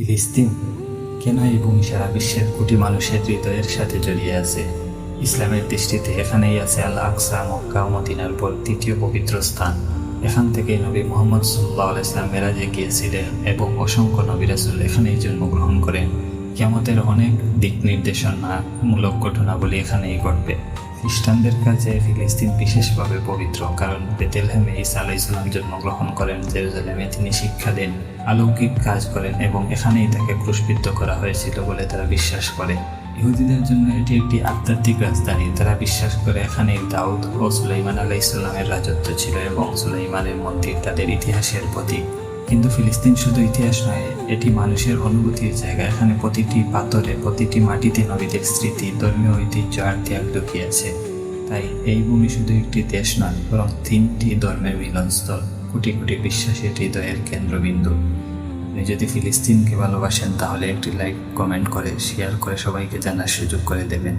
ফিলিস্তিন কেন এই ভূমি সারা বিশ্বের কোটি মানুষের হৃদয়ের সাথে জড়িয়ে আছে? ইসলামের দৃষ্টিতে এখানেই আছে আল আকসা, মক্কা ও মদিনার পর তৃতীয় পবিত্র স্থান। এখান থেকেই নবী মুহাম্মদ সাল্লাল্লাহু আলাইহি ওয়াসাল্লাম মেরাজে গিয়েছিলেন এবং অসংখ্য নবী রাসূল এখানেই জন্মগ্রহণ করেন। কিয়ামতের অনেক দিক নির্দেশনামূলক ঘটনাবলী এখানেই ঘটবে। খ্রিস্টানদের কাছে ফিলিস্তিন বিশেষভাবে পবিত্র, কারণ বেথলেহেমে ঈসা আলাইহিস সালাম জন্মগ্রহণ করেন, জেরুজালেমে তিনি শিক্ষা দেন, অলৌকিক কাজ করেন এবং এখানেই তাকে ক্রুশবিদ্ধ করা হয়েছিল বলে তারা বিশ্বাস করে। ইহুদিদের জন্য এটি একটি আধ্যাত্মিক রাজধানী। তারা বিশ্বাস করে এখানেই দাউদ ও সুলাইমান আলাইহিস সালামের রাজত্ব ছিল এবং সুলাইমানের মন্দির তাদের ইতিহাসের প্রতীক। কিন্তু ফিলিস্তিন শুধু ইতিহাস নয়, এটি মানুষের অনুভূতির জায়গা। এখানে প্রতিটি পাথরে, প্রতিটি মাটিতে নবীদের স্মৃতি, ধর্মীয় ঐতিহ্য আর ত্যাগ লুকিয়ে আছে। তাই এই ভূমি শুধু একটি দেশ নয়, বরং তিনটি ধর্মের মিলনস্থল, কোটি কোটি বিশ্বাসের হৃদয়ের কেন্দ্রবিন্দু। আপনি যদি ফিলিস্তিনকে ভালোবাসেন তাহলে একটি লাইক, কমেন্ট করে, শেয়ার করে সবাইকে জানার সুযোগ করে দেবেন।